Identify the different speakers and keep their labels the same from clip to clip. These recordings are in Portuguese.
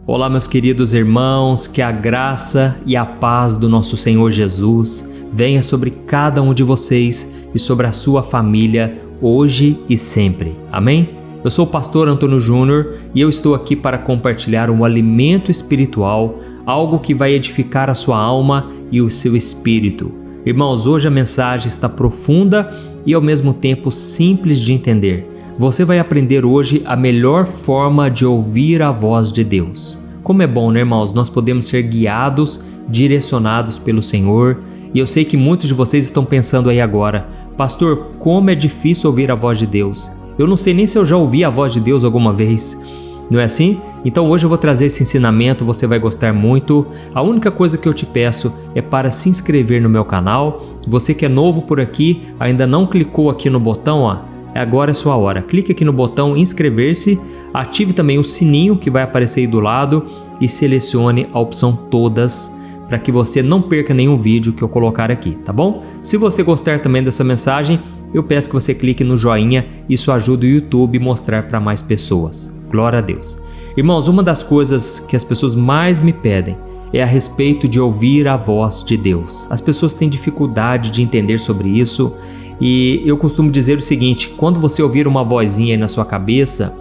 Speaker 1: Olá, meus queridos irmãos, que a graça e a paz do nosso Senhor Jesus venha sobre cada um de vocês e sobre a sua família, hoje e sempre. Amém? Eu sou o pastor Antônio Júnior e eu estou aqui para compartilhar um alimento espiritual, algo que vai edificar a sua alma e o seu espírito. Irmãos, hoje a mensagem está profunda e ao mesmo tempo simples de entender. Você vai aprender hoje a melhor forma de ouvir a voz de Deus. Como é bom, né, irmãos? Nós podemos ser guiados, direcionados pelo Senhor. E eu sei que muitos de vocês estão pensando aí agora, pastor, como é difícil ouvir a voz de Deus. Eu não sei nem se eu já ouvi a voz de Deus alguma vez. Não é assim? Então hoje eu vou trazer esse ensinamento, você vai gostar muito. A única coisa que eu te peço é para se inscrever no meu canal. Você que é novo por aqui, ainda não clicou aqui no botão, agora é sua hora. Clique aqui no botão inscrever-se, ative também o sininho que vai aparecer aí do lado e selecione a opção todas para que você não perca nenhum vídeo que eu colocar aqui, tá bom? Se você gostar também dessa mensagem, eu peço que você clique no joinha, isso ajuda o YouTube a mostrar para mais pessoas. Glória a Deus. Irmãos, uma das coisas que as pessoas mais me pedem é a respeito de ouvir a voz de Deus. As pessoas têm dificuldade de entender sobre isso. E eu costumo dizer o seguinte, quando você ouvir uma vozinha aí na sua cabeça,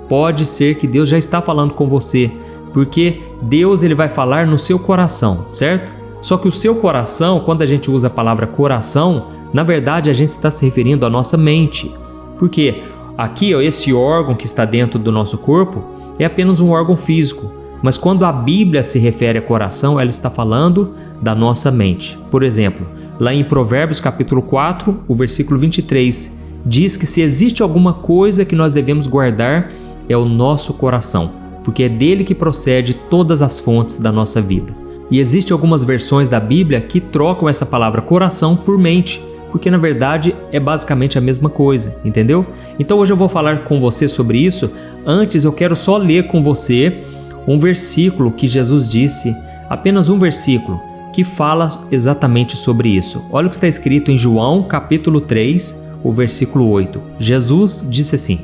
Speaker 1: pode ser que Deus já está falando com você, porque Deus ele vai falar no seu coração, certo? Só que o seu coração, quando a gente usa a palavra coração, na verdade a gente está se referindo à nossa mente. Porque aqui, esse órgão que está dentro do nosso corpo é apenas um órgão físico, mas quando a Bíblia se refere a coração, ela está falando da nossa mente. Por exemplo, lá em Provérbios capítulo 4, o versículo 23, diz que se existe alguma coisa que nós devemos guardar, é o nosso coração, porque é dele que procede todas as fontes da nossa vida. E existem algumas versões da Bíblia que trocam essa palavra coração por mente, porque na verdade é basicamente a mesma coisa, entendeu? Então hoje eu vou falar com você sobre isso. Antes eu quero só ler com você um versículo que Jesus disse, apenas um versículo, que fala exatamente sobre isso. Olha o que está escrito em João, capítulo 3, o versículo 8. Jesus disse assim: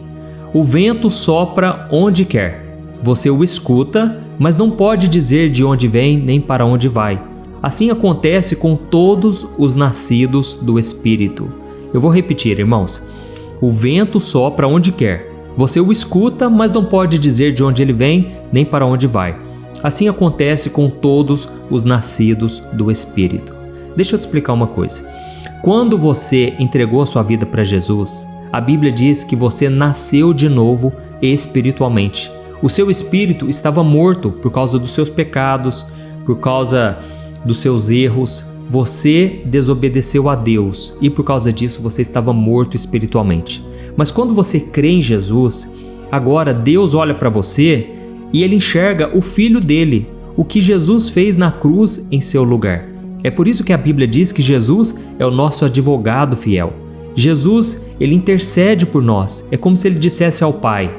Speaker 1: "O vento sopra onde quer. Você o escuta, mas não pode dizer de onde vem nem para onde vai. Assim acontece com todos os nascidos do Espírito." Eu vou repetir, irmãos. O vento sopra onde quer. Você o escuta, mas não pode dizer de onde ele vem nem para onde vai. Assim acontece com todos os nascidos do Espírito. Deixa eu te explicar uma coisa. Quando você entregou a sua vida para Jesus, a Bíblia diz que você nasceu de novo espiritualmente. O seu espírito estava morto por causa dos seus pecados, por causa dos seus erros. Você desobedeceu a Deus e por causa disso você estava morto espiritualmente. Mas quando você crê em Jesus, agora Deus olha para você e ele enxerga o Filho dele, o que Jesus fez na cruz em seu lugar. É por isso que a Bíblia diz que Jesus é o nosso advogado fiel. Jesus, ele intercede por nós. É como se ele dissesse ao Pai: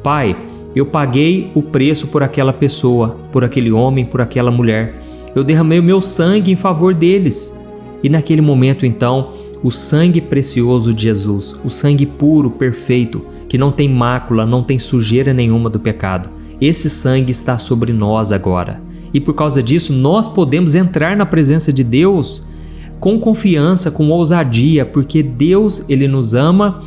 Speaker 1: Pai, eu paguei o preço por aquela pessoa, por aquele homem, por aquela mulher. Eu derramei o meu sangue em favor deles. E naquele momento então, o sangue precioso de Jesus, o sangue puro, perfeito, que não tem mácula, não tem sujeira nenhuma do pecado, esse sangue está sobre nós agora. E por causa disso, nós podemos entrar na presença de Deus com confiança, com ousadia, porque Deus, ele nos ama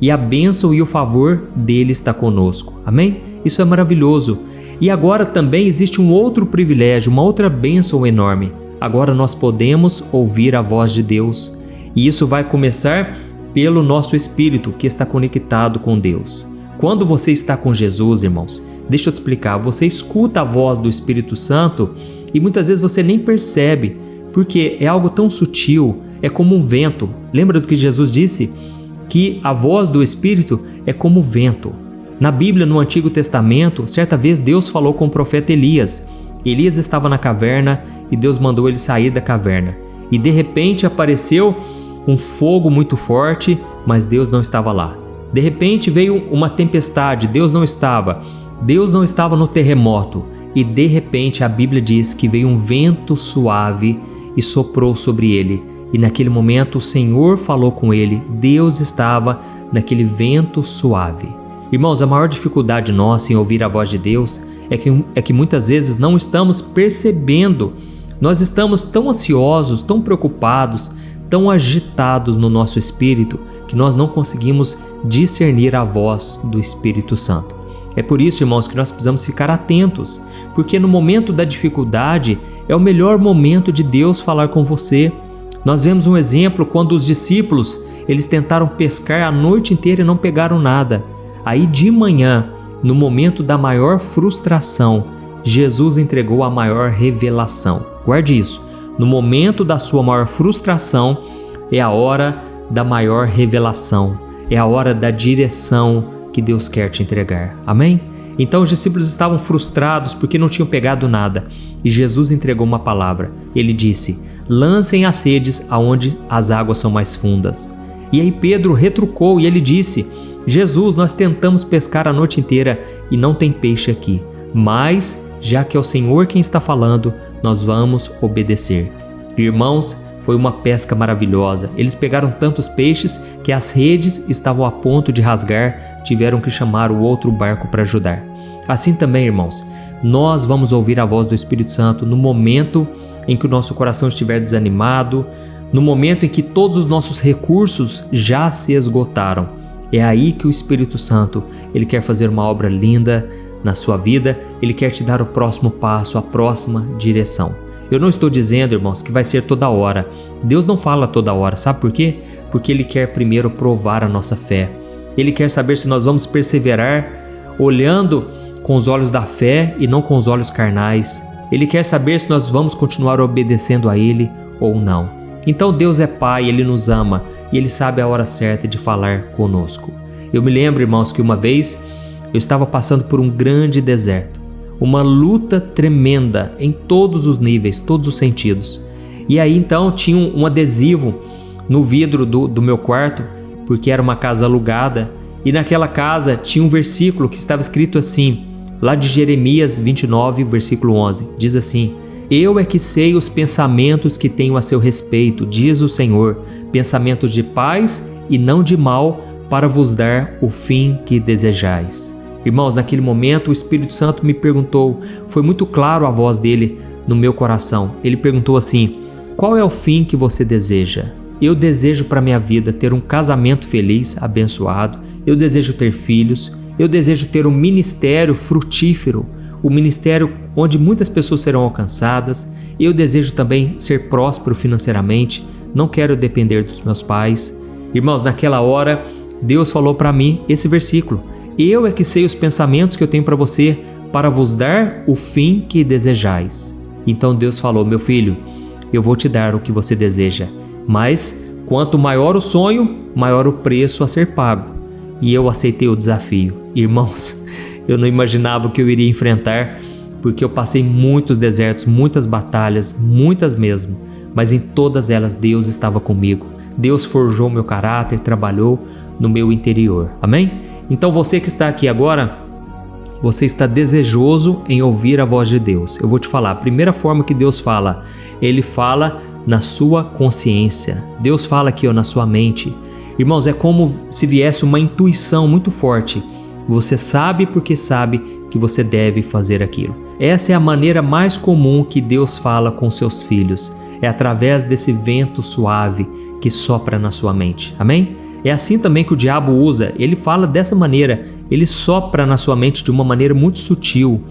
Speaker 1: e a bênção e o favor dele está conosco. Amém? Isso é maravilhoso. E agora também existe um outro privilégio, uma outra bênção enorme. Agora nós podemos ouvir a voz de Deus. E isso vai começar pelo nosso espírito que está conectado com Deus. Quando você está com Jesus, irmãos, deixa eu te explicar, você escuta a voz do Espírito Santo e muitas vezes você nem percebe, porque é algo tão sutil, é como um vento. Lembra do que Jesus disse? Que a voz do Espírito é como vento. Na Bíblia, no Antigo Testamento, certa vez Deus falou com o profeta Elias. Elias estava na caverna e Deus mandou ele sair da caverna. E de repente apareceu um fogo muito forte, mas Deus não estava lá. De repente veio uma tempestade, Deus não estava no terremoto. E de repente a Bíblia diz que veio um vento suave e soprou sobre ele. E naquele momento o Senhor falou com ele, Deus estava naquele vento suave. Irmãos, a maior dificuldade nossa em ouvir a voz de Deus é que muitas vezes não estamos percebendo. Nós estamos tão ansiosos, tão preocupados, tão agitados no nosso espírito, que nós não conseguimos discernir a voz do Espírito Santo. É por isso, irmãos, que nós precisamos ficar atentos, porque no momento da dificuldade é o melhor momento de Deus falar com você. Nós vemos um exemplo quando os discípulos, eles tentaram pescar a noite inteira e não pegaram nada. Aí de manhã, no momento da maior frustração, Jesus entregou a maior revelação. Guarde isso. No momento da sua maior frustração, é a hora da maior revelação. É a hora da direção que Deus quer te entregar. Amém? Então os discípulos estavam frustrados porque não tinham pegado nada. E Jesus entregou uma palavra. Ele disse: lancem as redes aonde as águas são mais fundas. E aí Pedro retrucou e ele disse: Jesus, nós tentamos pescar a noite inteira e não tem peixe aqui. Mas, já que é o Senhor quem está falando, nós vamos obedecer. Irmãos, foi uma pesca maravilhosa. Eles pegaram tantos peixes que as redes estavam a ponto de rasgar, tiveram que chamar o outro barco para ajudar. Assim também, irmãos, nós vamos ouvir a voz do Espírito Santo no momento em que o nosso coração estiver desanimado, no momento em que todos os nossos recursos já se esgotaram. É aí que o Espírito Santo, ele quer fazer uma obra linda na sua vida, ele quer te dar o próximo passo, a próxima direção. Eu não estou dizendo, irmãos, que vai ser toda hora. Deus não fala toda hora, sabe por quê? Porque Ele quer primeiro provar a nossa fé. Ele quer saber se nós vamos perseverar olhando com os olhos da fé e não com os olhos carnais. Ele quer saber se nós vamos continuar obedecendo a Ele ou não. Então Deus é Pai, Ele nos ama e Ele sabe a hora certa de falar conosco. Eu me lembro, irmãos, que uma vez eu estava passando por um grande deserto. Uma luta tremenda em todos os níveis, todos os sentidos. E aí então tinha um adesivo no vidro do meu quarto, porque era uma casa alugada, e naquela casa tinha um versículo que estava escrito assim, lá de Jeremias 29, versículo 11, diz assim: eu é que sei os pensamentos que tenho a seu respeito, diz o Senhor, pensamentos de paz e não de mal, para vos dar o fim que desejais. Irmãos, naquele momento o Espírito Santo me perguntou, foi muito claro a voz dele no meu coração. Ele perguntou assim: qual é o fim que você deseja? Eu desejo para minha vida ter um casamento feliz, abençoado. Eu desejo ter filhos. Eu desejo ter um ministério frutífero, um ministério onde muitas pessoas serão alcançadas. Eu desejo também ser próspero financeiramente. Não quero depender dos meus pais. Irmãos, naquela hora Deus falou para mim esse versículo: eu é que sei os pensamentos que eu tenho para você, para vos dar o fim que desejais. Então Deus falou: meu filho, eu vou te dar o que você deseja, mas quanto maior o sonho, maior o preço a ser pago. E eu aceitei o desafio. Irmãos, eu não imaginava o que eu iria enfrentar, porque eu passei muitos desertos, muitas batalhas, muitas mesmo, mas em todas elas Deus estava comigo. Deus forjou meu caráter, trabalhou no meu interior. Amém? Então você que está aqui agora, você está desejoso em ouvir a voz de Deus. Eu vou te falar, a primeira forma que Deus fala, Ele fala na sua consciência. Deus fala aqui, na sua mente. Irmãos, é como se viesse uma intuição muito forte. Você sabe porque sabe que você deve fazer aquilo. Essa é a maneira mais comum que Deus fala com seus filhos. É através desse vento suave que sopra na sua mente. Amém? É assim também que o diabo usa, ele fala dessa maneira, ele sopra na sua mente de uma maneira muito sutil.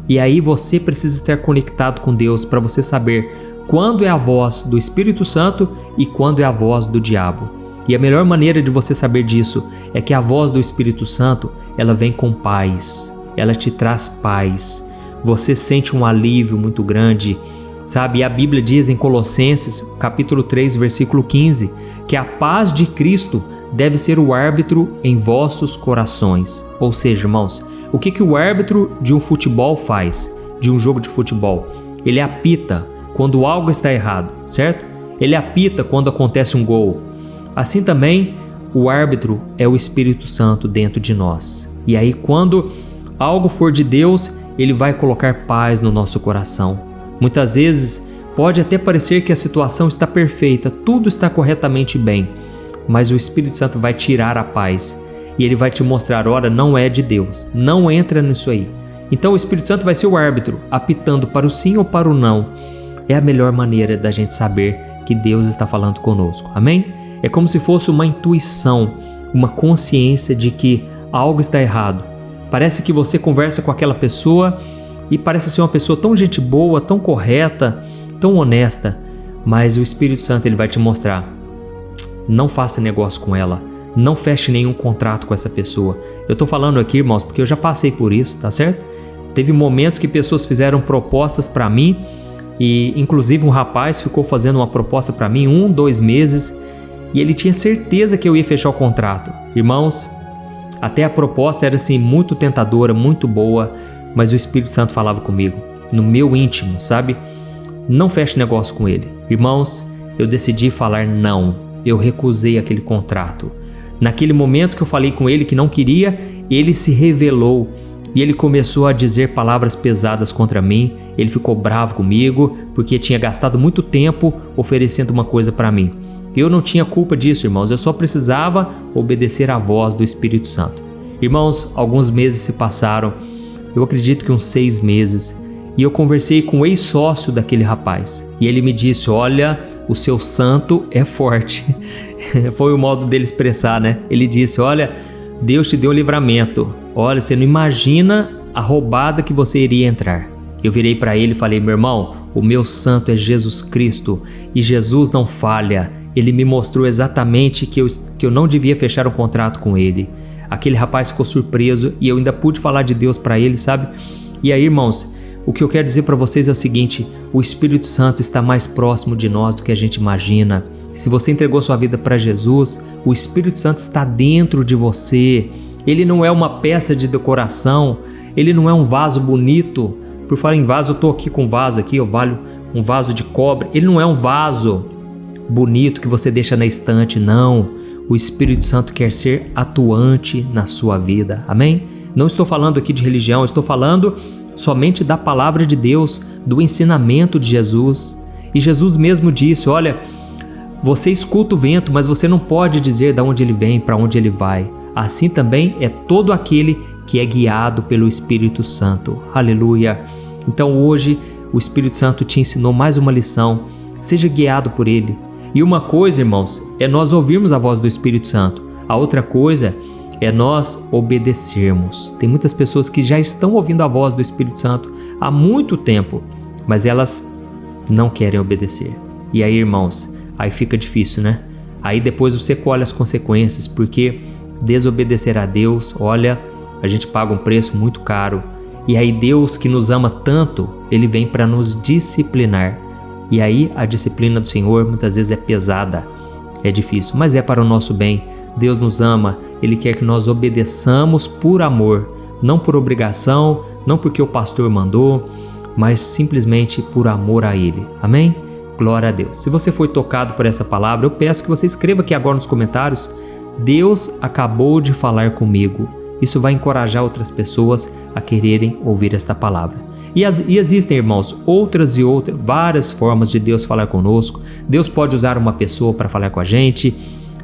Speaker 1: E aí você precisa estar conectado com Deus para você saber quando é a voz do Espírito Santo e quando é a voz do diabo. E a melhor maneira de você saber disso é que a voz do Espírito Santo, ela vem com paz, ela te traz paz. Você sente um alívio muito grande, sabe? E a Bíblia diz em Colossenses, capítulo 3, versículo 15, que a paz de Cristo deve ser o árbitro em vossos corações. Ou seja, irmãos, o que o árbitro de um futebol faz, de um jogo de futebol? Ele apita quando algo está errado, certo? Ele apita quando acontece um gol. Assim também, o árbitro é o Espírito Santo dentro de nós. E aí, quando algo for de Deus, Ele vai colocar paz no nosso coração. Muitas vezes, pode até parecer que a situação está perfeita, tudo está corretamente bem, mas o Espírito Santo vai tirar a paz e Ele vai te mostrar: ora, não é de Deus, não entra nisso aí. Então o Espírito Santo vai ser o árbitro, apitando para o sim ou para o não. É a melhor maneira da gente saber que Deus está falando conosco, amém? É como se fosse uma intuição, uma consciência de que algo está errado. Parece que você conversa com aquela pessoa e parece ser uma pessoa tão gente boa, tão correta, tão honesta, mas o Espírito Santo ele vai te mostrar: não faça negócio com ela, não feche nenhum contrato com essa pessoa. Eu estou falando aqui, irmãos, porque eu já passei por isso, tá certo? Teve momentos que pessoas fizeram propostas para mim e inclusive um rapaz ficou fazendo uma proposta para mim 1, 2 meses e ele tinha certeza que eu ia fechar o contrato. Irmãos, até a proposta era assim muito tentadora, muito boa, mas o Espírito Santo falava comigo, no meu íntimo, sabe? Não feche negócio com ele. Irmãos, eu decidi falar não. Eu recusei aquele contrato. Naquele momento que eu falei com ele que não queria, ele se revelou e ele começou a dizer palavras pesadas contra mim. Ele ficou bravo comigo porque tinha gastado muito tempo oferecendo uma coisa para mim. Eu não tinha culpa disso, irmãos. Eu só precisava obedecer à voz do Espírito Santo. Irmãos, alguns meses se passaram. Eu acredito que uns 6 meses. E eu conversei com o ex-sócio daquele rapaz. E ele me disse: olha, o seu santo é forte. Foi o modo dele expressar, né? Ele disse: olha, Deus te deu livramento. Olha, você não imagina a roubada que você iria entrar. Eu virei para ele e falei: meu irmão, o meu santo é Jesus Cristo. E Jesus não falha. Ele me mostrou exatamente que eu não devia fechar um contrato com ele. Aquele rapaz ficou surpreso e eu ainda pude falar de Deus para ele, sabe? E aí, irmãos, o que eu quero dizer para vocês é o seguinte: o Espírito Santo está mais próximo de nós do que a gente imagina. Se você entregou sua vida para Jesus, o Espírito Santo está dentro de você. Ele não é uma peça de decoração, ele não é um vaso bonito. Por falar em vaso, eu estou aqui com um vaso aqui, eu valho um vaso de cobre. Ele não é um vaso bonito que você deixa na estante, não. O Espírito Santo quer ser atuante na sua vida, amém? Não estou falando aqui de religião, estou falando somente da palavra de Deus, do ensinamento de Jesus. E Jesus mesmo disse: olha, você escuta o vento, mas você não pode dizer de onde ele vem, para onde ele vai. Assim também é todo aquele que é guiado pelo Espírito Santo. Aleluia! Então hoje o Espírito Santo te ensinou mais uma lição. Seja guiado por ele. E uma coisa, irmãos, é nós ouvirmos a voz do Espírito Santo. A outra coisa é nós obedecermos. Tem muitas pessoas que já estão ouvindo a voz do Espírito Santo há muito tempo, mas elas não querem obedecer. E aí, irmãos, aí fica difícil, né? Aí depois você colhe as consequências, porque desobedecer a Deus, olha, a gente paga um preço muito caro. E aí Deus, que nos ama tanto, ele vem para nos disciplinar. E aí a disciplina do Senhor muitas vezes é pesada, é difícil, mas é para o nosso bem. Deus nos ama, Ele quer que nós obedeçamos por amor, não por obrigação, não porque o pastor mandou, mas simplesmente por amor a Ele. Amém? Glória a Deus. Se você foi tocado por essa palavra, eu peço que você escreva aqui agora nos comentários: Deus acabou de falar comigo. Isso vai encorajar outras pessoas a quererem ouvir esta palavra. E existem, irmãos, várias formas de Deus falar conosco. Deus pode usar uma pessoa para falar com a gente.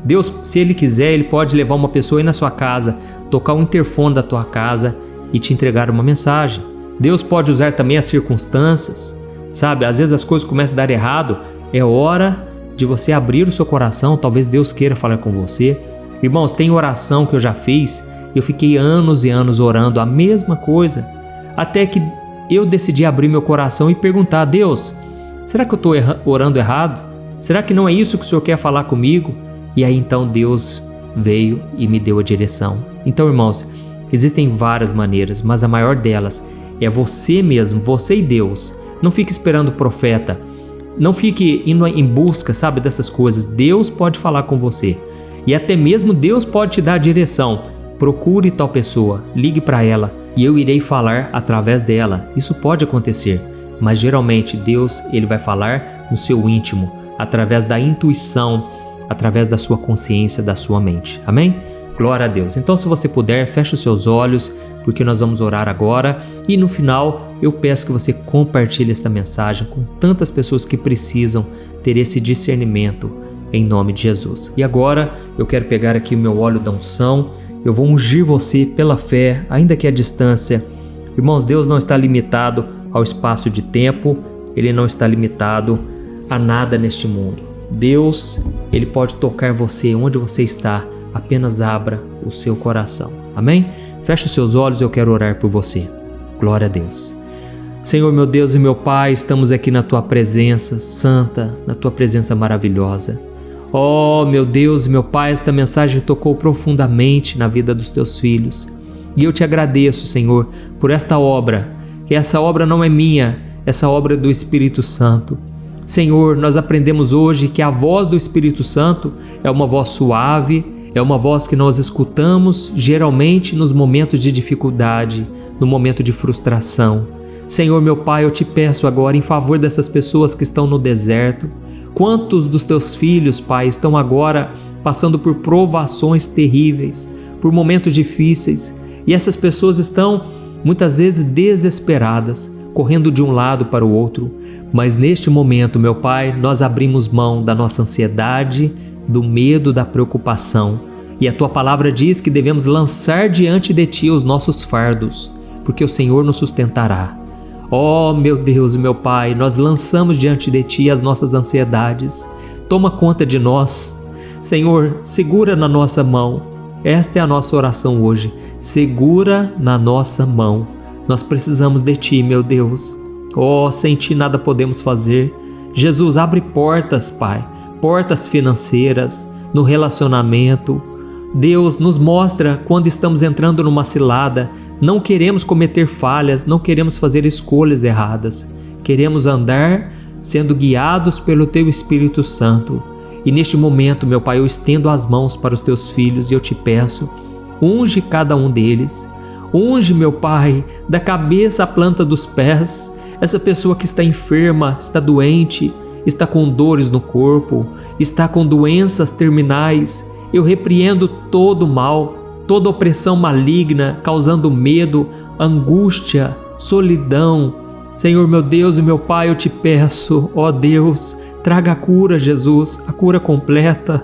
Speaker 1: Deus, se Ele quiser, Ele pode levar uma pessoa aí na sua casa, tocar o interfone da tua casa e te entregar uma mensagem. Deus pode usar também as circunstâncias, sabe? Às vezes as coisas começam a dar errado, é hora de você abrir o seu coração, talvez Deus queira falar com você. Irmãos, tem oração que eu já fiz, eu fiquei anos e anos orando a mesma coisa, até que eu decidi abrir meu coração e perguntar: Deus, será que eu estou orando errado? Será que não é isso que o Senhor quer falar comigo? E aí então Deus veio e me deu a direção. Então, irmãos, existem várias maneiras, mas a maior delas é você mesmo, você e Deus. Não fique esperando o profeta, não fique indo em busca, sabe, dessas coisas. Deus pode falar com você e até mesmo Deus pode te dar a direção. Procure tal pessoa, ligue para ela e eu irei falar através dela. Isso pode acontecer, mas geralmente Deus, Ele vai falar no seu íntimo, através da intuição, através da sua consciência, da sua mente. Amém? Glória a Deus. Então, se você puder, feche os seus olhos, porque nós vamos orar agora. E no final, eu peço que você compartilhe esta mensagem com tantas pessoas que precisam ter esse discernimento, em nome de Jesus. E agora, eu quero pegar aqui o meu óleo da unção. Eu vou ungir você pela fé, ainda que à distância. Irmãos, Deus não está limitado ao espaço de tempo, Ele não está limitado a nada neste mundo. Deus, Ele pode tocar você onde você está, apenas abra o seu coração. Amém? Feche os seus olhos, eu quero orar por você. Glória a Deus. Senhor, meu Deus e meu Pai, estamos aqui na Tua presença santa, na Tua presença maravilhosa. Oh, meu Deus e meu Pai, esta mensagem tocou profundamente na vida dos Teus filhos. E eu te agradeço, Senhor, por esta obra, que essa obra não é minha, essa obra é do Espírito Santo. Senhor, nós aprendemos hoje que a voz do Espírito Santo é uma voz suave, é uma voz que nós escutamos geralmente nos momentos de dificuldade, no momento de frustração. Senhor, meu Pai, eu te peço agora em favor dessas pessoas que estão no deserto. Quantos dos teus filhos, Pai, estão agora passando por provações terríveis, por momentos difíceis, e essas pessoas estão muitas vezes desesperadas, correndo de um lado para o outro. Mas neste momento, meu Pai, nós abrimos mão da nossa ansiedade, do medo, da preocupação. E a Tua palavra diz que devemos lançar diante de Ti os nossos fardos, porque o Senhor nos sustentará. Oh, meu Deus e meu Pai, nós lançamos diante de Ti as nossas ansiedades. Toma conta de nós. Senhor, segura na nossa mão. Esta é a nossa oração hoje. Segura na nossa mão. Nós precisamos de Ti, meu Deus. Oh, sem Ti nada podemos fazer. Jesus, abre portas, Pai. Portas financeiras, no relacionamento. Deus, nos mostra quando estamos entrando numa cilada. Não queremos cometer falhas, não queremos fazer escolhas erradas. Queremos andar sendo guiados pelo Teu Espírito Santo. E neste momento, meu Pai, eu estendo as mãos para os Teus filhos e eu te peço, unge cada um deles. Unge, meu Pai, da cabeça à planta dos pés, essa pessoa que está enferma, está doente, está com dores no corpo, está com doenças terminais. Eu repreendo todo o mal, toda opressão maligna, causando medo, angústia, solidão. Senhor, meu Deus e meu Pai, eu te peço, ó Deus, traga a cura, Jesus, a cura completa.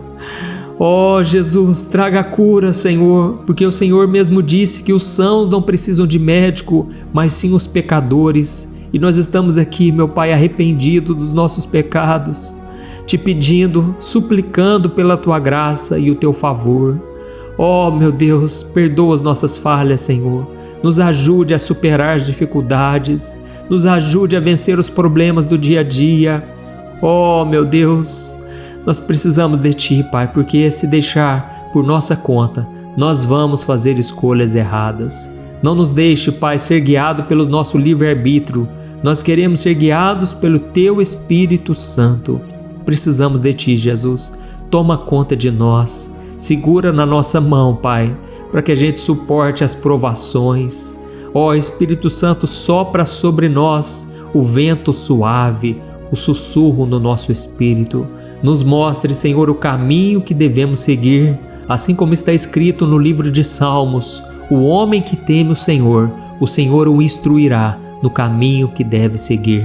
Speaker 1: Ó Jesus, traga a cura, Senhor, porque o Senhor mesmo disse que os sãos não precisam de médico, mas sim os pecadores. E nós estamos aqui, meu Pai, arrependidos dos nossos pecados, te pedindo, suplicando pela Tua graça e o Teu favor. Oh, meu Deus, perdoa as nossas falhas, Senhor. Nos ajude a superar as dificuldades, nos ajude a vencer os problemas do dia a dia. Oh, meu Deus, nós precisamos de Ti, Pai, porque se deixar por nossa conta, nós vamos fazer escolhas erradas. Não nos deixe, Pai, ser guiado pelo nosso livre-arbítrio. Nós queremos ser guiados pelo Teu Espírito Santo. Precisamos de Ti, Jesus. Toma conta de nós. Segura na nossa mão, Pai, para que a gente suporte as provações. Ó Espírito Santo, sopra sobre nós o vento suave, o sussurro no nosso espírito. Nos mostre, Senhor, o caminho que devemos seguir, assim como está escrito no livro de Salmos: o homem que teme o Senhor o instruirá no caminho que deve seguir.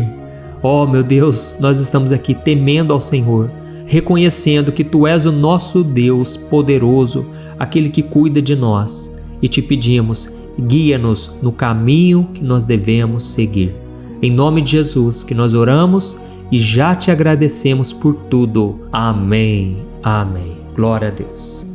Speaker 1: Ó, meu Deus, nós estamos aqui temendo ao Senhor, reconhecendo que Tu és o nosso Deus poderoso, aquele que cuida de nós, e te pedimos, guia-nos no caminho que nós devemos seguir. Em nome de Jesus que nós oramos e já te agradecemos por tudo. Amém. Amém. Glória a Deus.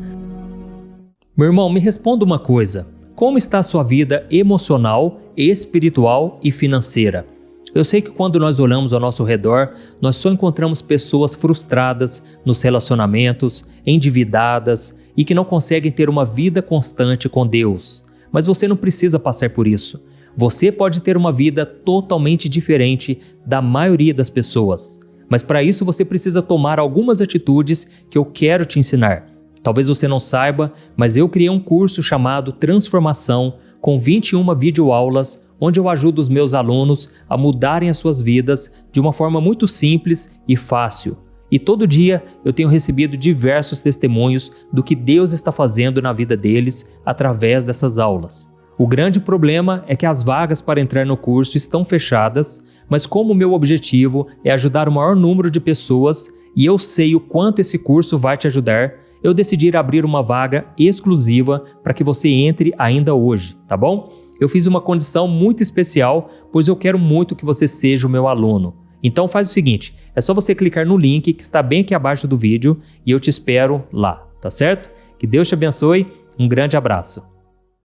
Speaker 1: Meu irmão, me responda uma coisa. Como está a sua vida emocional, espiritual e financeira? Eu sei que quando nós olhamos ao nosso redor, nós só encontramos pessoas frustradas nos relacionamentos, endividadas e que não conseguem ter uma vida constante com Deus. Mas você não precisa passar por isso. Você pode ter uma vida totalmente diferente da maioria das pessoas. Mas para isso você precisa tomar algumas atitudes que eu quero te ensinar. Talvez você não saiba, mas eu criei um curso chamado Transformação, com 21 videoaulas, onde eu ajudo os meus alunos a mudarem as suas vidas de uma forma muito simples e fácil. E todo dia eu tenho recebido diversos testemunhos do que Deus está fazendo na vida deles através dessas aulas. O grande problema é que as vagas para entrar no curso estão fechadas, mas como o meu objetivo é ajudar o maior número de pessoas e eu sei o quanto esse curso vai te ajudar, eu decidi abrir uma vaga exclusiva para que você entre ainda hoje, tá bom? eu fiz uma condição muito especial, pois eu quero muito que você seja o meu aluno. Então faz o seguinte, é só você clicar no link que está bem aqui abaixo do vídeo e eu te espero lá, tá certo? Que Deus te abençoe, um grande abraço.